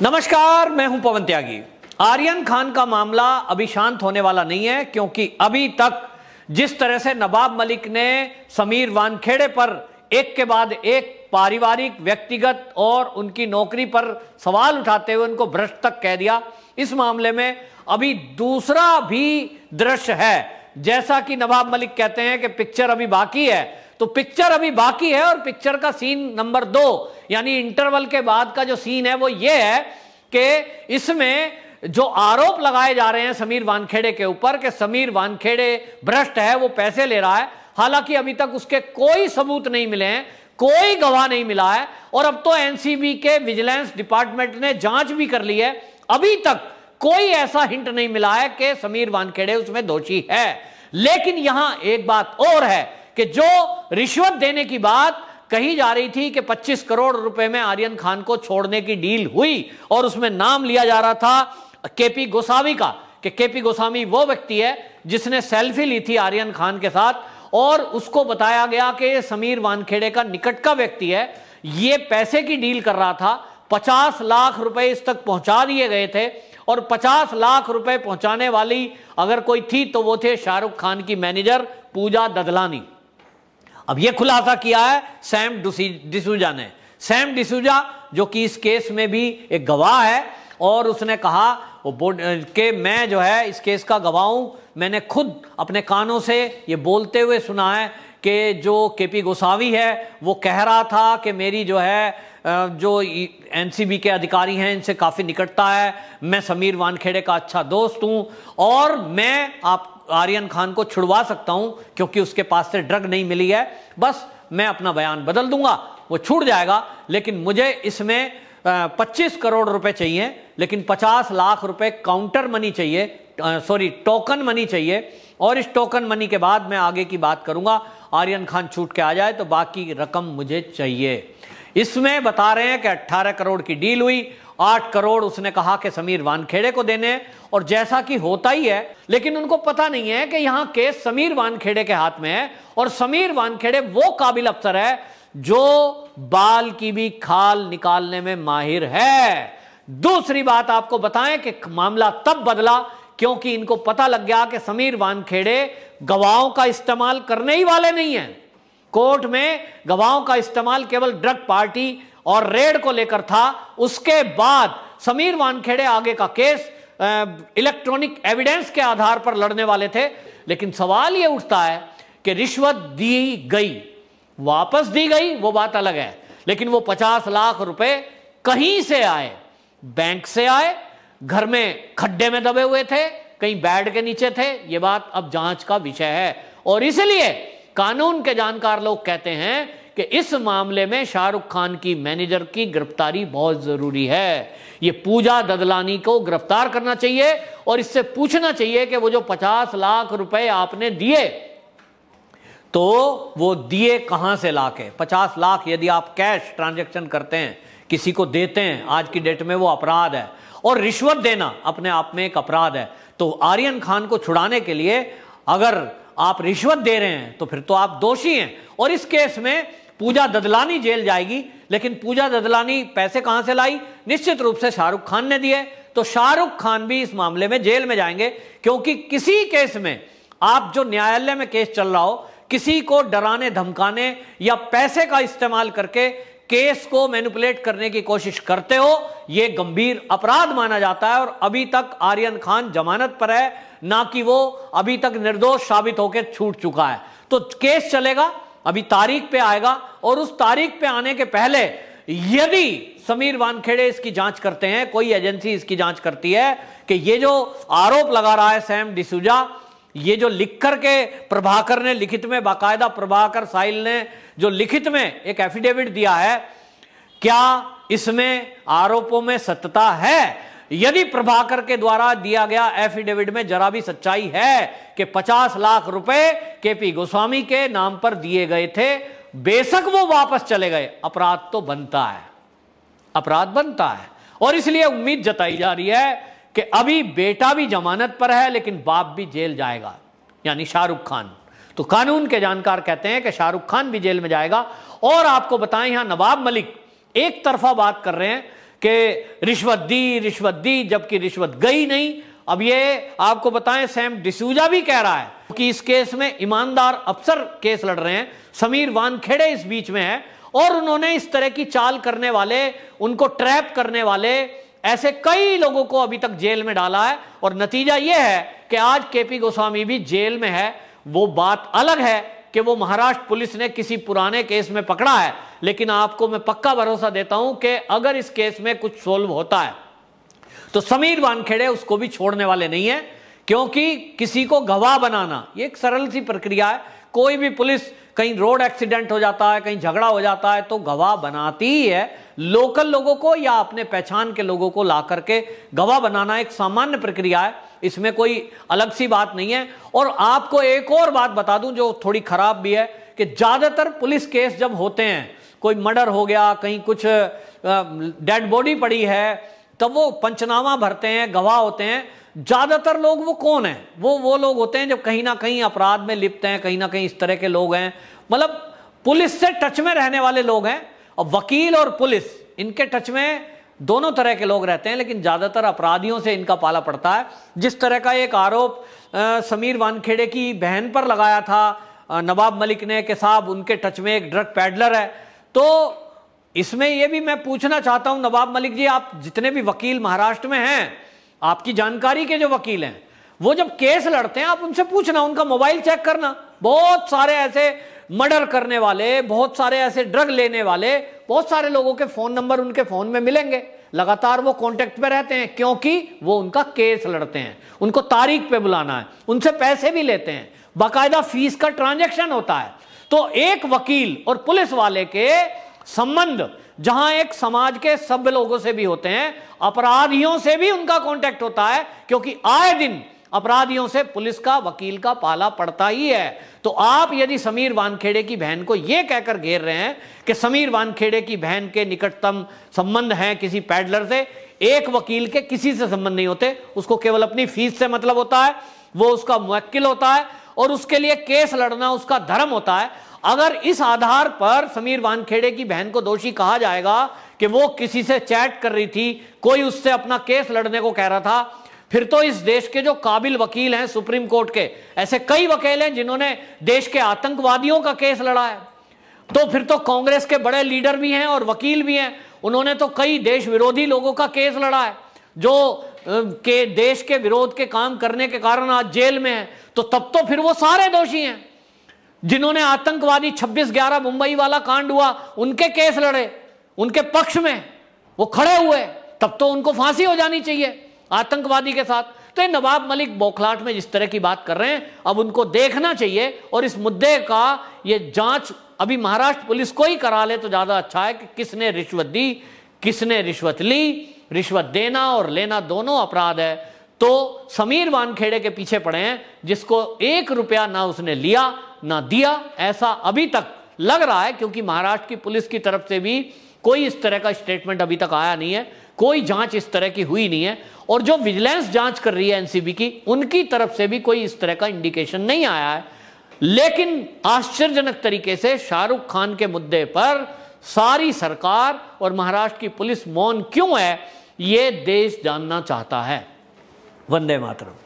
नमस्कार, मैं हूं पवन त्यागी। आर्यन खान का मामला अभी शांत होने वाला नहीं है, क्योंकि अभी तक जिस तरह से नवाब मलिक ने समीर वानखेड़े पर एक के बाद एक पारिवारिक, व्यक्तिगत और उनकी नौकरी पर सवाल उठाते हुए उनको भ्रष्ट तक कह दिया, इस मामले में अभी दूसरा भी दृश्य है। जैसा कि नवाब मलिक कहते हैं कि पिक्चर अभी बाकी है, तो पिक्चर अभी बाकी है और पिक्चर का सीन नंबर 2 यानी इंटरवल के बाद का जो सीन है वो ये है कि इसमें जो आरोप लगाए जा रहे हैं समीर वानखेड़े के ऊपर कि समीर वानखेड़े भ्रष्ट है, वो पैसे ले रहा है, हालांकि अभी तक उसके कोई सबूत नहीं मिले हैं, कोई गवाह नहीं मिला है। और अब तो एनसीबी के विजिलेंस डिपार्टमेंट ने जांच भी कर ली है, अभी तक कोई ऐसा हिंट नहीं मिला है कि समीर वानखेड़े उसमें दोषी है। लेकिन यहां एक बात और है कि जो रिश्वत देने की बात कही जा रही थी कि 25 करोड़ रुपए में आर्यन खान को छोड़ने की डील हुई और उसमें नाम लिया जा रहा था केपी गोसावी का, कि केपी गोसावी वो व्यक्ति है जिसने सेल्फी ली थी आर्यन खान के साथ और उसको बताया गया कि समीर वानखेड़े का निकट का व्यक्ति है, ये पैसे की डील कर रहा था। 50 लाख रुपए इस तक पहुंचा दिए गए थे और 50 लाख रुपए पहुंचाने वाली अगर कोई थी तो वो थे शाहरुख खान की मैनेजर पूजा ददलानी। अब यह खुलासा किया है सैम डिसूजा ने। सैम डिसूजा जो कि इस केस में भी एक गवाह है और उसने कहा कि मैं जो है इस केस का गवाह हूं, मैंने खुद अपने कानों से ये बोलते हुए सुना है कि जो केपी गोसावी है वो कह रहा था कि मेरी जो है जो एनसीबी के अधिकारी हैं इनसे काफ़ी निकटता है, मैं समीर वानखेड़े का अच्छा दोस्त हूं और मैं आप आर्यन खान को छुड़वा सकता हूं क्योंकि उसके पास से ड्रग नहीं मिली है, बस मैं अपना बयान बदल दूंगा, वो छूट जाएगा। लेकिन मुझे इसमें 25 करोड़ रुपए चाहिए, लेकिन 50 लाख रुपए काउंटर मनी चाहिए, टोकन मनी चाहिए, और इस टोकन मनी के बाद मैं आगे की बात करूंगा। आर्यन खान छूट के आ जाए तो बाकी रकम मुझे चाहिए। इसमें बता रहे हैं कि 18 करोड़ की डील हुई, 8 करोड़ उसने कहा कि समीर वानखेड़े को देने, और जैसा कि होता ही है, लेकिन उनको पता नहीं है कि यहां केस समीर वानखेड़े के हाथ में है और समीर वानखेड़े वो काबिल अफसर है जो बाल की भी खाल निकालने में माहिर है। दूसरी बात आपको बताएं कि मामला तब बदला क्योंकि इनको पता लग गया कि समीर वानखेड़े गवाहों का इस्तेमाल करने ही वाले नहीं है। कोर्ट में गवाहों का इस्तेमाल केवल ड्रग पार्टी और रेड को लेकर था। उसके बाद समीर वानखेड़े आगे का केस इलेक्ट्रॉनिक एविडेंस के आधार पर लड़ने वाले थे। लेकिन सवाल यह उठता है कि रिश्वत दी गई, वापस दी गई वो बात अलग है, लेकिन वो 50 लाख रुपए कहीं से आए? बैंक से आए, घर में खड्डे में दबे हुए थे, कहीं बेड के नीचे थे? ये बात अब जांच का विषय है और इसलिए कानून के जानकार लोग कहते हैं कि इस मामले में शाहरुख खान की मैनेजर की गिरफ्तारी बहुत जरूरी है। ये पूजा ददलानी को गिरफ्तार करना चाहिए और इससे पूछना चाहिए कि वो जो 50 लाख रुपए आपने दिए तो वो दिए कहां से लाके? 50 लाख यदि आप कैश ट्रांजैक्शन करते हैं, किसी को देते हैं, आज की डेट में वो अपराध है और रिश्वत देना अपने आप में एक अपराध है। तो आर्यन खान को छुड़ाने के लिए अगर आप रिश्वत दे रहे हैं तो फिर तो आप दोषी हैं और इस केस में पूजा ददलानी जेल जाएगी। लेकिन पूजा ददलानी पैसे कहां से लाई? निश्चित रूप से शाहरुख खान ने दिए, तो शाहरुख खान भी इस मामले में जेल में जाएंगे, क्योंकि किसी केस में आप जो न्यायालय में केस चल रहा हो, किसी को डराने धमकाने या पैसे का इस्तेमाल करके केस को मैनिपुलेट करने की कोशिश करते हो, यह गंभीर अपराध माना जाता है। और अभी तक आर्यन खान जमानत पर है, ना कि वो अभी तक निर्दोष साबित होकर छूट चुका है। तो केस चलेगा, अभी तारीख पे आएगा और उस तारीख पे आने के पहले यदि समीर वानखेड़े इसकी जांच करते हैं, कोई एजेंसी इसकी जांच करती है कि ये जो आरोप लगा रहा है सैम डिसूजा, ये जो लिख करके प्रभाकर ने लिखित में, बाकायदा प्रभाकर साहिल ने जो लिखित में एक एफिडेविट दिया है, क्या इसमें आरोपों में सत्यता है? यदि प्रभाकर के द्वारा दिया गया एफिडेविट में जरा भी सच्चाई है कि 50 लाख रुपए केपी गोस्वामी के नाम पर दिए गए थे, बेशक वो वापस चले गए, अपराध तो बनता है, अपराध बनता है। और इसलिए उम्मीद जताई जा रही है कि अभी बेटा भी जमानत पर है लेकिन बाप भी जेल जाएगा, यानी शाहरुख खान। तो कानून के जानकार कहते हैं कि शाहरुख खान भी जेल में जाएगा। और आपको बताएं, यहां नवाब मलिक एक तरफा बात कर रहे हैं कि रिश्वत दी, जबकि रिश्वत गई नहीं। अब ये आपको बताएं, सैम डिसूजा भी कह रहा है कि इस केस में ईमानदार अफसर केस लड़ रहे हैं, समीर वानखेड़े इस बीच में है, और उन्होंने इस तरह की चाल करने वाले, उनको ट्रैप करने वाले ऐसे कई लोगों को अभी तक जेल में डाला है। और नतीजा यह है कि आज केपी गोस्वामी भी जेल में है। वो बात अलग है कि वो महाराष्ट्र पुलिस ने किसी पुराने केस में पकड़ा है, लेकिन आपको मैं पक्का भरोसा देता हूं कि अगर इस केस में कुछ सोल्व होता है तो समीर वानखेड़े उसको भी छोड़ने वाले नहीं है, क्योंकि किसी को गवाह बनाना ये एक सरल सी प्रक्रिया है। कोई भी पुलिस, कहीं रोड एक्सीडेंट हो जाता है, कहीं झगड़ा हो जाता है, तो गवाह बनाती ही है। लोकल लोगों को या अपने पहचान के लोगों को ला करके गवाह बनाना एक सामान्य प्रक्रिया है, इसमें कोई अलग सी बात नहीं है। और आपको एक और बात बता दूं जो थोड़ी खराब भी है, कि ज्यादातर पुलिस केस जब होते हैं, कोई मर्डर हो गया, कहीं कुछ डेड बॉडी पड़ी है, तब वो पंचनामा भरते हैं, गवाह होते हैं। ज्यादातर लोग वो कौन है? वो लोग होते हैं जब कहीं ना कहीं अपराध में लिप्त हैं, कहीं ना कहीं इस तरह के लोग हैं, मतलब पुलिस से टच में रहने वाले लोग हैं। और वकील और पुलिस, इनके टच में दोनों तरह के लोग रहते हैं, लेकिन ज्यादातर अपराधियों से इनका पाला पड़ता है। जिस तरह का एक आरोप समीर वानखेड़े की बहन पर लगाया था नवाब मलिक ने कि साहब उनके टच में एक ड्रग पैडलर है, तो इसमें यह भी मैं पूछना चाहता हूं नवाब मलिक जी, आप जितने भी वकील महाराष्ट्र में हैं, आपकी जानकारी के जो वकील हैं, वो जब केस लड़ते हैं आप उनसे पूछना, उनका मोबाइल चेक करना। बहुत सारे ऐसे मर्डर करने वाले, बहुत सारे ऐसे ड्रग लेने वाले, बहुत सारे लोगों के फोन नंबर उनके फोन में मिलेंगे। लगातार वो कांटेक्ट में रहते हैं, क्योंकि वो उनका केस लड़ते हैं, उनको तारीख पे बुलाना है, उनसे पैसे भी लेते हैं, बाकायदा फीस का ट्रांजैक्शन होता है। तो एक वकील और पुलिस वाले के संबंध जहां एक समाज के सभ्य लोगों से भी होते हैं, अपराधियों से भी उनका कांटेक्ट होता है, क्योंकि आए दिन अपराधियों से पुलिस का, वकील का पाला पड़ता ही है। तो आप यदि समीर वानखेड़े की बहन को यह कहकर घेर रहे हैं कि समीर वानखेड़े की बहन के निकटतम संबंध हैं किसी पैडलर से, एक वकील के किसी से संबंध नहीं होते, उसको केवल अपनी फीस से मतलब होता है, वो उसका मुवक्किल होता है और उसके लिए केस लड़ना उसका धर्म होता है। अगर इस आधार पर समीर वानखेड़े की बहन को दोषी कहा जाएगा कि वो किसी से चैट कर रही थी, कोई उससे अपना केस लड़ने को कह रहा था, फिर तो इस देश के जो काबिल वकील हैं सुप्रीम कोर्ट के, ऐसे कई वकील हैं जिन्होंने देश के आतंकवादियों का केस लड़ा है, तो फिर तो कांग्रेस के बड़े लीडर भी हैं और वकील भी हैं, उन्होंने तो कई देश विरोधी लोगों का केस लड़ा है जो के देश के विरोध के काम करने के कारण आज जेल में है। तो तब तो फिर वो सारे दोषी हैं जिन्होंने आतंकवादी 26/11 मुंबई वाला कांड हुआ, उनके केस लड़े, उनके पक्ष में वो खड़े हुए, तब तो उनको फांसी हो जानी चाहिए आतंकवादी के साथ। तो ये नवाब मलिक बौखलाहट में जिस तरह की बात कर रहे हैं, अब उनको देखना चाहिए और इस मुद्दे का ये जांच अभी महाराष्ट्र पुलिस को ही करा ले तो ज्यादा अच्छा है कि किसने रिश्वत दी, किसने रिश्वत ली। रिश्वत देना और लेना दोनों अपराध है। तो समीर वानखेड़े के पीछे पड़े हैं जिसको 1 रुपया ना उसने लिया ना दिया, ऐसा अभी तक लग रहा है, क्योंकि महाराष्ट्र की पुलिस की तरफ से भी कोई इस तरह का स्टेटमेंट अभी तक आया नहीं है, कोई जांच इस तरह की हुई नहीं है, और जो विजिलेंस जांच कर रही है एनसीबी की, उनकी तरफ से भी कोई इस तरह का इंडिकेशन नहीं आया है। लेकिन आश्चर्यजनक तरीके से शाहरुख खान के मुद्दे पर सारी सरकार और महाराष्ट्र की पुलिस मौन क्यों है, ये देश जानना चाहता है। वंदे मातरम।